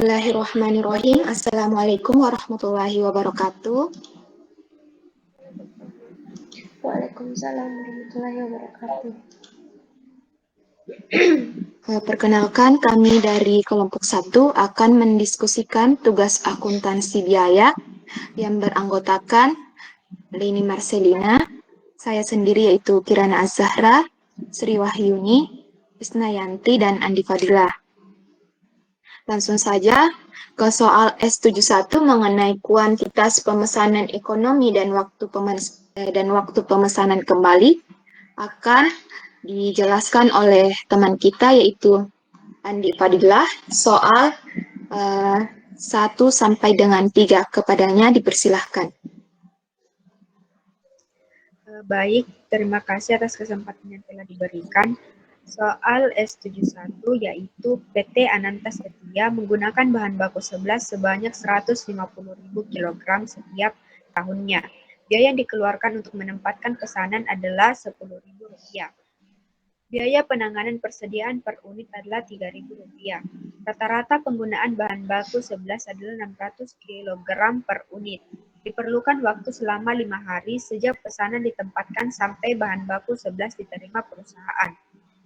Bismillahirrahmanirrahim. Assalamualaikum warahmatullahi wabarakatuh. Waalaikumsalam warahmatullahi wabarakatuh. Perkenalkan, kami dari kelompok 1 akan mendiskusikan tugas akuntansi biaya yang beranggotakan Lini Marcelina, saya sendiri yaitu Kirana Az-Zahra, Sri Wahyuni, Isnayanti, dan Andi Fadila. Langsung saja ke soal S71 mengenai kuantitas pemesanan ekonomi dan waktu pemesanan kembali akan dijelaskan oleh teman kita yaitu Andi Fadilah. Soal 1 sampai dengan 3 kepadanya dipersilahkan. Baik, terima kasih atas kesempatan yang telah diberikan. Soal S71 yaitu PT Ananta Setia menggunakan bahan baku 11 sebanyak 150.000 kg setiap tahunnya. Biaya yang dikeluarkan untuk menempatkan pesanan adalah Rp10.000. Biaya penanganan persediaan per unit adalah Rp3.000. Rata-rata penggunaan bahan baku 11 adalah 600 kg per unit. Diperlukan waktu selama 5 hari sejak pesanan ditempatkan sampai bahan baku 11 diterima perusahaan.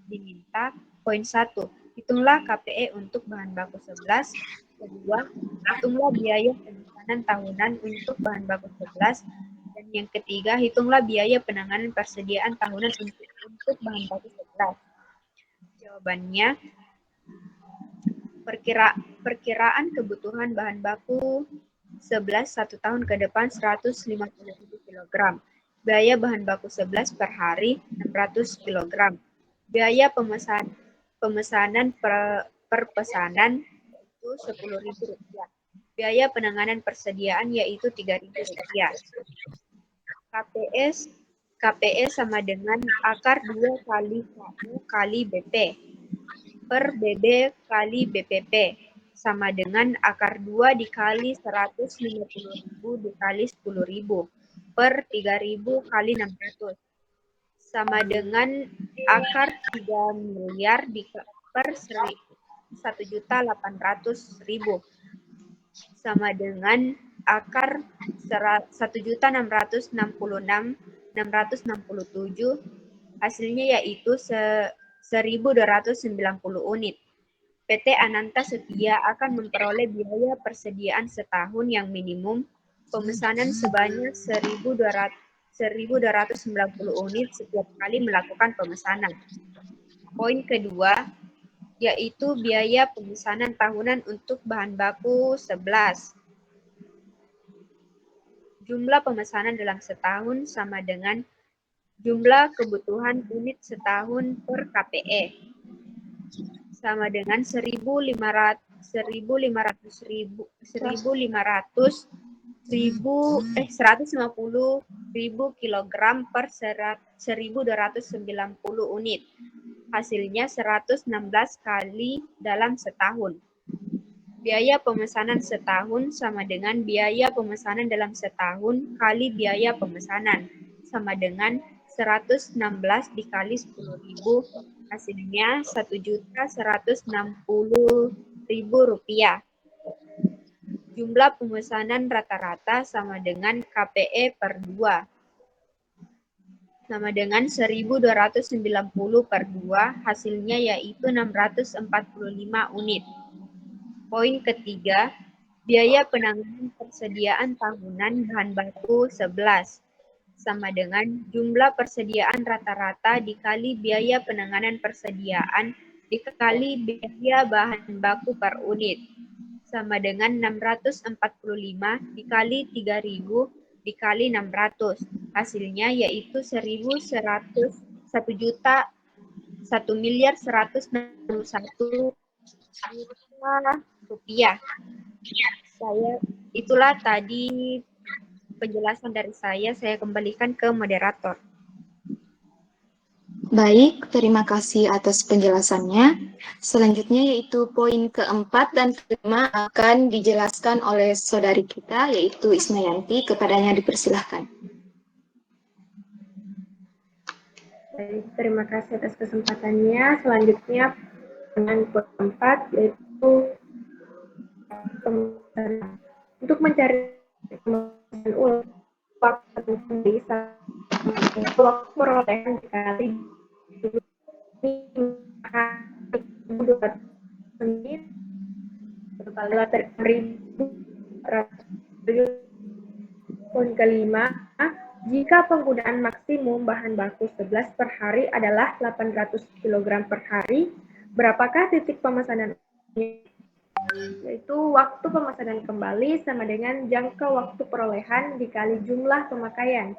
Diminta poin 1. Hitunglah KPE untuk bahan baku 11. Kedua, hitunglah biaya pemesanan tahunan untuk bahan baku 11. Dan yang ketiga, hitunglah biaya penanganan persediaan tahunan untuk bahan baku 11. Jawabannya, perkiraan kebutuhan bahan baku 11 1 tahun ke depan 150.000 kg. Biaya bahan baku 11 per hari 600 kg. Biaya pemesanan per pesanan itu Rp10.000. Biaya penanganan persediaan yaitu Rp3.000. KPE sama dengan akar 2 kali KU kali BP per BB kali BPP sama dengan akar 2 dikali 150.000 dikali 10.000 per 3.000 kali 600 sama dengan akar 3 miliar per 1.800.000 sama dengan akar 1.667.000, hasilnya yaitu 1.290 unit. PT Ananta Setia akan memperoleh biaya persediaan setahun yang minimum pemesanan sebanyak 1.290 unit setiap kali melakukan pemesanan. Poin kedua, yaitu biaya pemesanan tahunan untuk bahan baku 11. Jumlah pemesanan dalam setahun sama dengan jumlah kebutuhan unit setahun per KPE. Sama dengan 150.000 kilogram per 1.290 unit. Hasilnya 116 kali dalam setahun. Biaya pemesanan setahun sama dengan biaya pemesanan dalam setahun kali biaya pemesanan sama dengan 116 dikali 10.000, hasilnya Rp1.160.000. Jumlah pemesanan rata-rata sama dengan KPE per 2. Sama dengan 1.290 per 2, hasilnya yaitu 645 unit. Poin ketiga, biaya penanganan persediaan tahunan bahan baku 11 sama dengan jumlah persediaan rata-rata dikali biaya penanganan persediaan dikali biaya bahan baku per unit sama dengan 645 dikali 3.000 dikali 600. Hasilnya yaitu 1.161 rupiah. Itulah tadi penjelasan dari saya kembalikan ke moderator. Baik, terima kasih atas penjelasannya. Selanjutnya yaitu poin keempat dan kelima akan dijelaskan oleh saudari kita yaitu Isnayanti. Kepadanya dipersilahkan. Baik, terima kasih atas kesempatannya. Selanjutnya dengan poin 4 yaitu pemesanan. Untuk mencari pemesanan ulang, waktu bisa waktu perolehan dikali menit total 6.000. Poin kelima, jika penggunaan maksimum bahan baku 11 per hari adalah 800 kg per hari, berapakah titik pemesanan? Yaitu waktu pemesanan kembali sama dengan jangka waktu perolehan dikali jumlah pemakaian.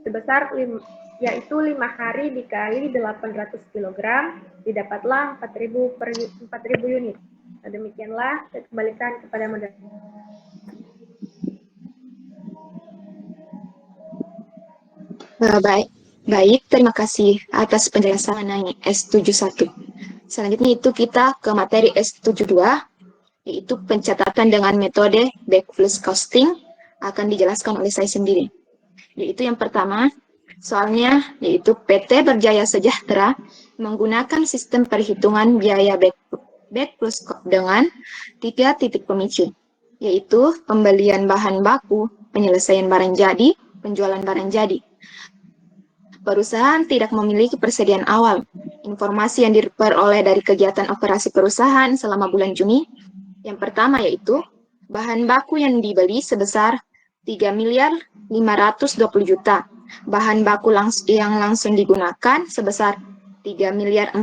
Sebesar yaitu 5 hari dikali 800 kg, didapatlah 4.000 unit. Nah, demikianlah, saya kembalikan kepada moderator. Baik, terima kasih atas penjelasan mengenai S71. Selanjutnya itu kita ke materi S72, yaitu pencatatan dengan metode backflow costing, akan dijelaskan oleh saya sendiri. Yaitu yang pertama, soalnya yaitu PT Berjaya Sejahtera menggunakan sistem perhitungan biaya backflow dengan 3 titik pemicu, yaitu pembelian bahan baku, penyelesaian barang jadi, penjualan barang jadi. Perusahaan tidak memiliki persediaan awal. Informasi yang diperoleh dari kegiatan operasi perusahaan selama bulan Juni, yang pertama yaitu bahan baku yang dibeli sebesar 3.520 juta. Bahan baku yang langsung digunakan sebesar 3.400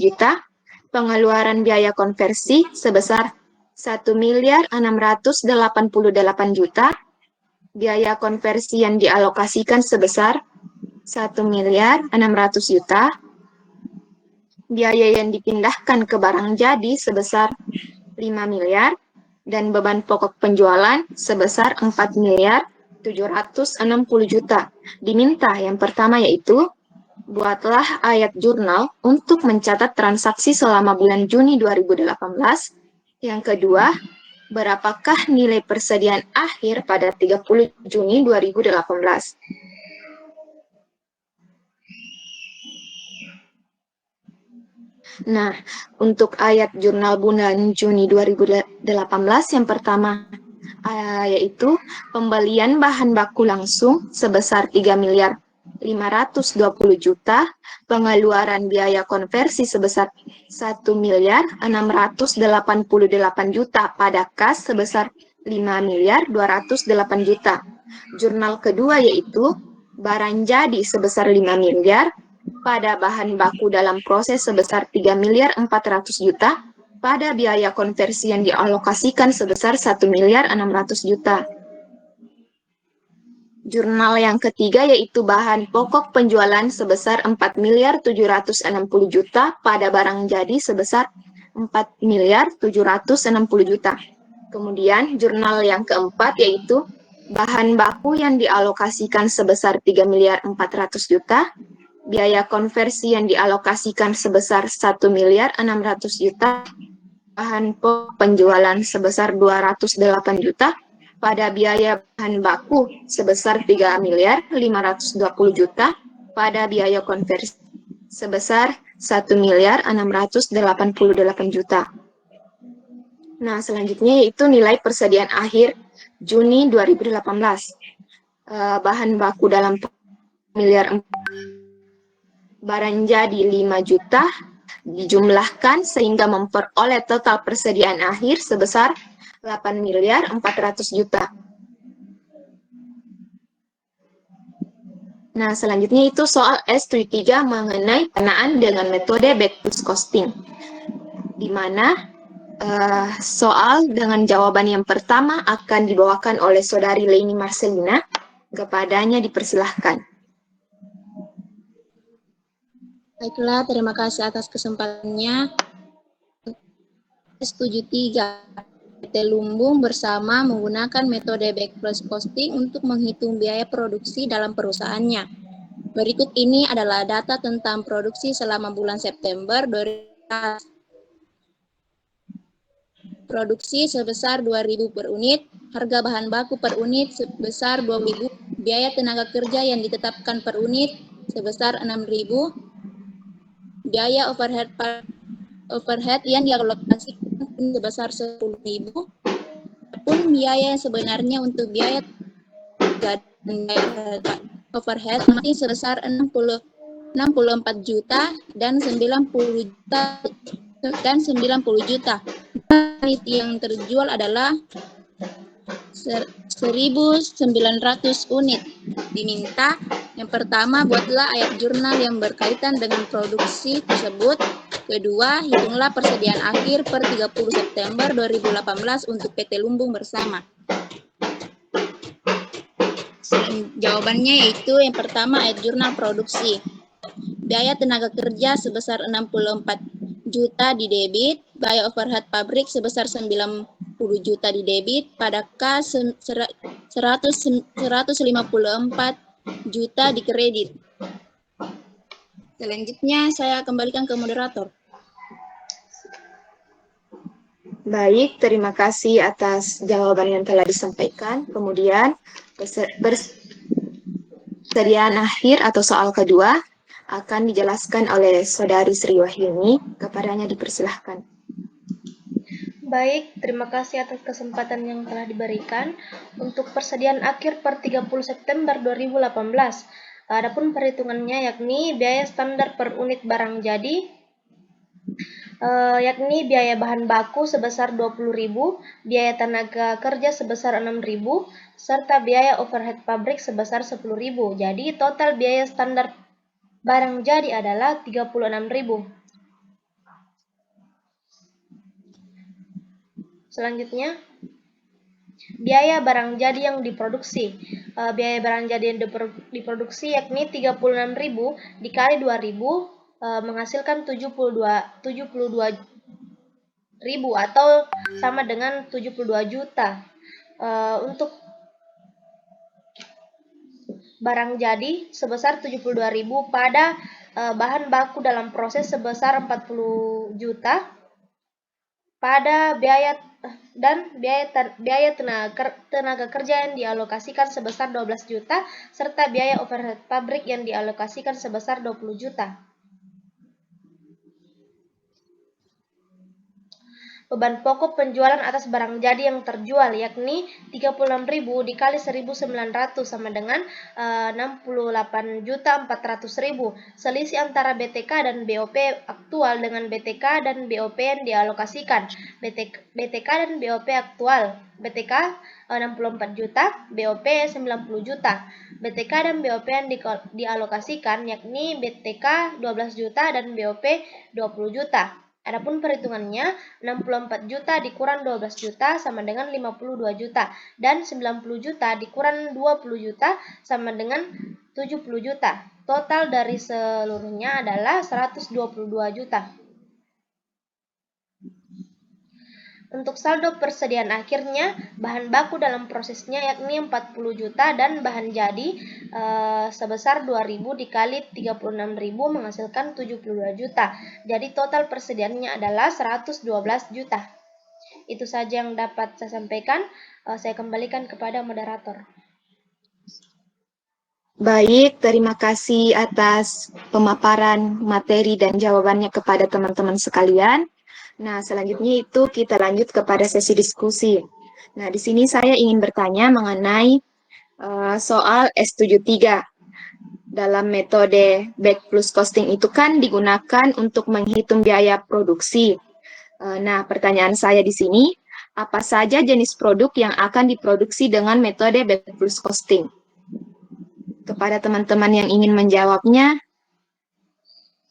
juta. Pengeluaran biaya konversi sebesar 1.688 juta. Biaya konversi yang dialokasikan sebesar 1.600.000 juta, biaya yang dipindahkan ke barang jadi sebesar 5 miliar, dan beban pokok penjualan sebesar 4.760 juta. Diminta yang pertama yaitu, buatlah ayat jurnal untuk mencatat transaksi selama bulan Juni 2018. Yang kedua, berapakah nilai persediaan akhir pada 30 Juni 2018? Nah, untuk ayat jurnal bulan Juni 2018 yang pertama yaitu pembelian bahan baku langsung sebesar 3.520 juta, pengeluaran biaya konversi sebesar 1.688 juta pada kas sebesar 5.208 juta. Jurnal kedua yaitu barang jadi sebesar 5 miliar, pada bahan baku dalam proses sebesar 3.400 juta, pada biaya konversi yang dialokasikan sebesar 1.600 juta. Jurnal yang ketiga yaitu bahan pokok penjualan sebesar 4.760 juta, pada barang jadi sebesar 4.760 juta. Kemudian jurnal yang keempat yaitu bahan baku yang dialokasikan sebesar 3.400 juta, biaya konversi yang dialokasikan sebesar 1.600 juta, bahan pokok penjualan sebesar 208 juta, pada biaya bahan baku sebesar 3.520 juta, pada biaya konversi sebesar 1.688 juta. Nah, selanjutnya yaitu nilai persediaan akhir Juni 2018. Bahan baku dalam miliar barang jadi 5 juta dijumlahkan sehingga memperoleh total persediaan akhir sebesar 8.400 juta. Nah, selanjutnya itu soal S73 mengenai pendanaan dengan metode backflow costing, di mana soal dengan jawaban yang pertama akan dibawakan oleh Saudari Leni Marcelina. Kepadanya dipersilahkan. Baiklah, terima kasih atas kesempatannya. S73, PT Lumbung bersama menggunakan metode backflow costing untuk menghitung biaya produksi dalam perusahaannya. Berikut ini adalah data tentang produksi selama bulan September 2018. Produksi sebesar 2.000 per unit, harga bahan baku per unit sebesar 2.000, biaya tenaga kerja yang ditetapkan per unit sebesar 6.000, biaya overhead yang dialokasikan sebesar 10.000, Adapun biaya sebenarnya untuk biaya dan biaya overhead masih sebesar 64 juta dan 90 juta dan 90 juta. Yang terjual adalah 1.900 unit. Diminta yang pertama, buatlah ayat jurnal yang berkaitan dengan produksi tersebut. Kedua, hitunglah persediaan akhir per 30 September 2018 untuk PT Lumbung Bersama. Jawabannya yaitu yang pertama, ayat jurnal produksi. Biaya tenaga kerja sebesar 64 juta di debit, biaya overhead pabrik sebesar 90 juta di debit, pada K 154 juta di kredit. Selanjutnya saya kembalikan ke moderator. Baik, terima kasih atas jawaban yang telah disampaikan. Kemudian, persediaan akhir atau soal kedua akan dijelaskan oleh Saudari Sri Wahyuni. Kepadanya dipersilahkan. Baik, terima kasih atas kesempatan yang telah diberikan. Untuk persediaan akhir per 30 September 2018, adapun perhitungannya yakni biaya standar per unit barang jadi, yakni biaya bahan baku sebesar 20.000, biaya tenaga kerja sebesar 6.000, serta biaya overhead pabrik sebesar 10.000. Jadi total biaya standar barang jadi adalah 36.000. Selanjutnya, biaya barang jadi yang diproduksi. Biaya barang jadi yang diproduksi yakni 36.000 dikali 2.000 menghasilkan 72.000 atau sama dengan 72 juta. Untuk barang jadi sebesar 72.000 pada bahan baku dalam proses sebesar 40 juta, pada biaya tenaga kerja yang dialokasikan sebesar 12 juta, serta biaya overhead pabrik yang dialokasikan sebesar 20 juta. Beban pokok penjualan atas barang jadi yang terjual yakni 36.000 dikali 1.900 sama dengan 68.400.000. Selisih antara BTK dan BOP aktual dengan BTK dan BOP yang dialokasikan. BTK dan BOP aktual. BTK 64 juta, BOP 90 juta. BTK dan BOP yang dialokasikan yakni BTK 12 juta dan BOP 20 juta. Adapun perhitungannya, 64 juta dikurang 12 juta sama dengan 52 juta, dan 90 juta dikurang 20 juta sama dengan 70 juta. Total dari seluruhnya adalah 122 juta. Untuk saldo persediaan akhirnya, bahan baku dalam prosesnya yakni 40 juta dan bahan jadi sebesar 2.000 dikali 36.000 menghasilkan 72 juta. Jadi total persediaannya adalah 112 juta. Itu saja yang dapat saya sampaikan. Saya kembalikan kepada moderator. Baik, terima kasih atas pemaparan materi dan jawabannya kepada teman-teman sekalian. Nah, selanjutnya itu kita lanjut kepada sesi diskusi. Nah, di sini saya ingin bertanya mengenai soal S73. Dalam metode back plus costing itu kan digunakan untuk menghitung biaya produksi. Nah, pertanyaan saya di sini, apa saja jenis produk yang akan diproduksi dengan metode back plus costing? Kepada teman-teman yang ingin menjawabnya,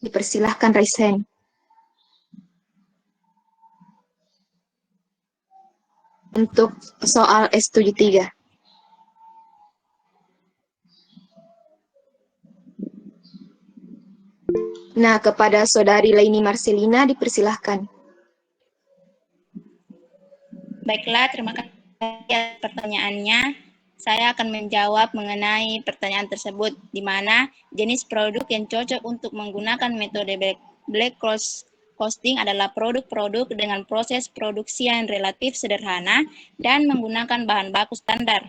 dipersilahkan raise hand. Untuk soal S73. Nah, kepada Saudari Laini Marcelina dipersilahkan. Baiklah, terima kasih atas pertanyaannya. Saya akan menjawab mengenai pertanyaan tersebut, di mana jenis produk yang cocok untuk menggunakan metode black costing adalah produk-produk dengan proses produksi yang relatif sederhana dan menggunakan bahan baku standar.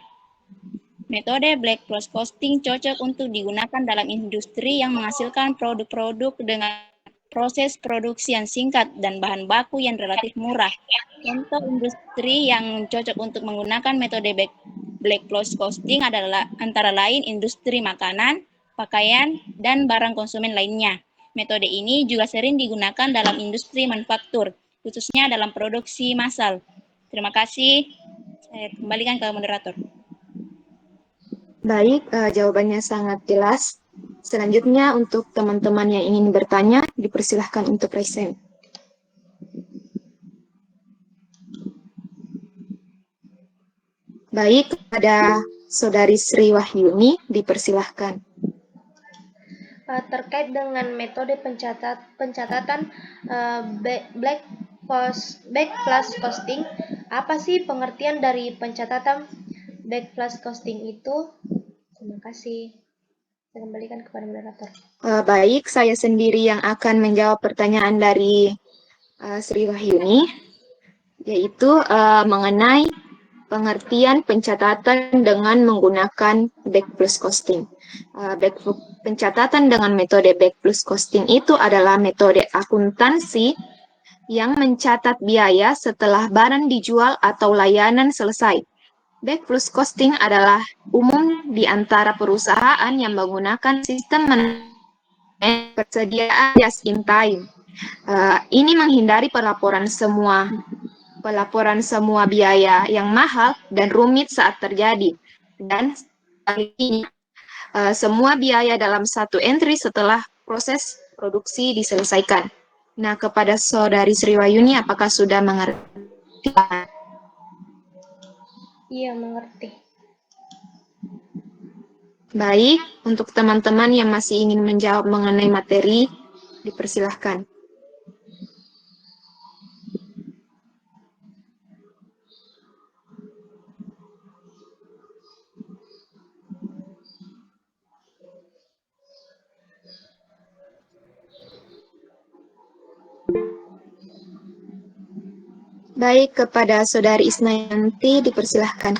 Metode black costing cocok untuk digunakan dalam industri yang menghasilkan produk-produk dengan proses produksi yang singkat dan bahan baku yang relatif murah. Contoh industri yang cocok untuk menggunakan metode black close costing adalah antara lain industri makanan, pakaian, dan barang konsumen lainnya. Metode ini juga sering digunakan dalam industri manufaktur, khususnya dalam produksi massal. Terima kasih. Saya kembalikan ke moderator. Baik, jawabannya sangat jelas. Selanjutnya untuk teman-teman yang ingin bertanya, dipersilahkan untuk raise hand. Baik, kepada Saudari Sri Wahyuni, dipersilahkan. Terkait dengan metode pencatatan back plus costing, apa sih pengertian dari pencatatan back plus costing itu? Terima kasih. Saya kembalikan kepada moderator. Baik, saya sendiri yang akan menjawab pertanyaan dari Sri Wahyuni, yaitu mengenai pengertian pencatatan dengan menggunakan back plus costing. Pencatatan dengan metode back plus costing itu adalah metode akuntansi yang mencatat biaya setelah barang dijual atau layanan selesai. Back plus costing adalah umum di antara perusahaan yang menggunakan sistem persediaan just in time. Ini menghindari pelaporan semua biaya yang mahal dan rumit saat terjadi. Dan ini semua biaya dalam satu entry setelah proses produksi diselesaikan. Nah, kepada Saudari Sri Wahyuni, apakah sudah mengerti? Iya, mengerti. Baik, untuk teman-teman yang masih ingin menjawab mengenai materi, dipersilahkan. Baik, kepada Saudari Isnayanti, dipersilahkan.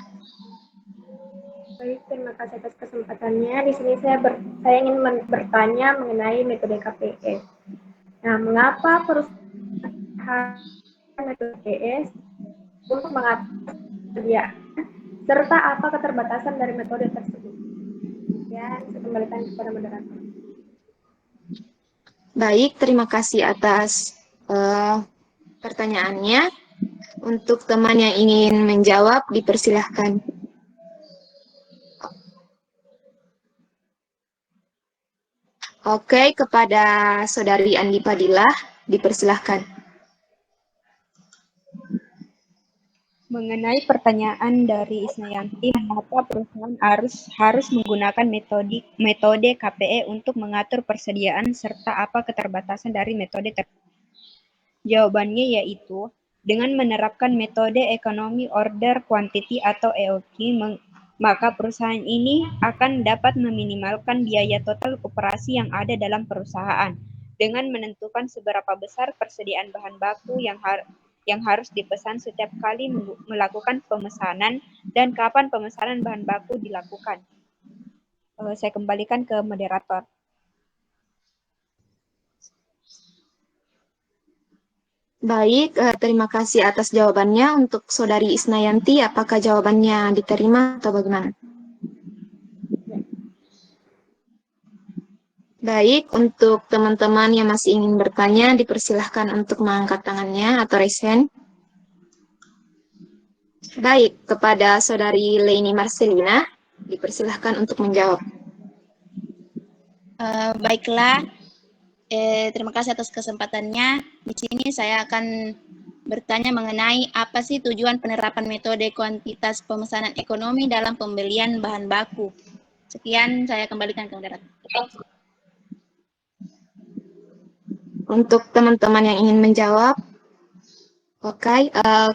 Baik, terima kasih atas kesempatannya. Di sini saya ingin bertanya mengenai metode KPS. Nah, mengapa perusahaan metode KPS untuk mengatur persediaan serta apa keterbatasan dari metode tersebut? Ya, saya kembalikan kepada moderator. Baik, terima kasih atas pertanyaannya. Untuk teman yang ingin menjawab, dipersilahkan. Oke, kepada Saudari Andi Padilah, dipersilahkan. Mengenai pertanyaan dari Isnayanti, mengapa perusahaan harus menggunakan metode KPE untuk mengatur persediaan serta apa keterbatasan dari metode tersebut? Jawabannya yaitu, dengan menerapkan metode ekonomi order quantity atau EOQ, maka perusahaan ini akan dapat meminimalkan biaya total operasi yang ada dalam perusahaan dengan menentukan seberapa besar persediaan bahan baku yang harus dipesan setiap kali melakukan pemesanan dan kapan pemesanan bahan baku dilakukan. Saya kembalikan ke moderator. Baik, terima kasih atas jawabannya. Untuk Saudari Isnayanti, apakah jawabannya diterima atau bagaimana? Baik, untuk teman-teman yang masih ingin bertanya, dipersilahkan untuk mengangkat tangannya atau raise hand. Baik, kepada Saudari Leni Marcelina, dipersilahkan untuk menjawab. Baiklah, terima kasih atas kesempatannya. Di sini saya akan bertanya mengenai apa sih tujuan penerapan metode kuantitas pemesanan ekonomi dalam pembelian bahan baku. Sekian, saya kembalikan ke moderator. Untuk teman-teman yang ingin menjawab, oke,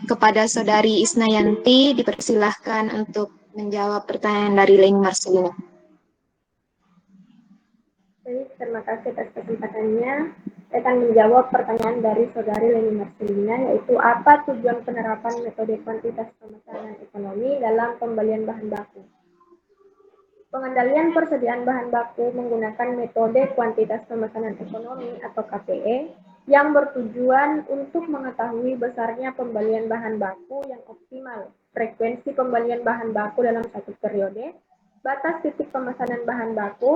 kepada Saudari Isnayanti, dipersilahkan untuk menjawab pertanyaan dari Leni Marcelina. Baik, terima kasih atas kesempatannya. Saya akan menjawab pertanyaan dari Saudari Leni Marcelina, yaitu apa tujuan penerapan metode kuantitas pemesanan ekonomi dalam pembelian bahan baku. Pengendalian persediaan bahan baku menggunakan metode kuantitas pemesanan ekonomi atau KPE yang bertujuan untuk mengetahui besarnya pembelian bahan baku yang optimal, frekuensi pembelian bahan baku dalam satu periode, batas titik pemesanan bahan baku,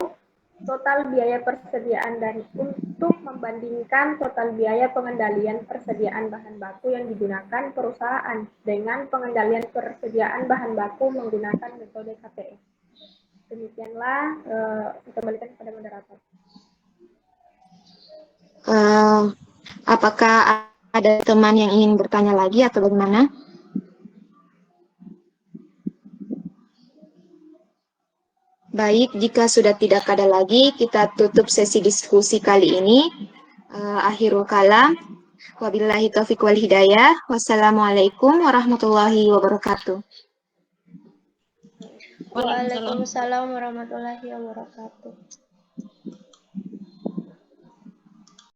total biaya persediaan, dan untuk membandingkan total biaya pengendalian persediaan bahan baku yang digunakan perusahaan dengan pengendalian persediaan bahan baku menggunakan metode KPE. Demikianlah, saya kembalikan kepada moderator. Apakah ada teman yang ingin bertanya lagi atau bagaimana? Baik, jika sudah tidak ada lagi, kita tutup sesi diskusi kali ini. Akhirul kalam. Wabillahi taufiq wal hidayah. Wassalamualaikum warahmatullahi wabarakatuh. Waalaikumsalam warahmatullahi wabarakatuh.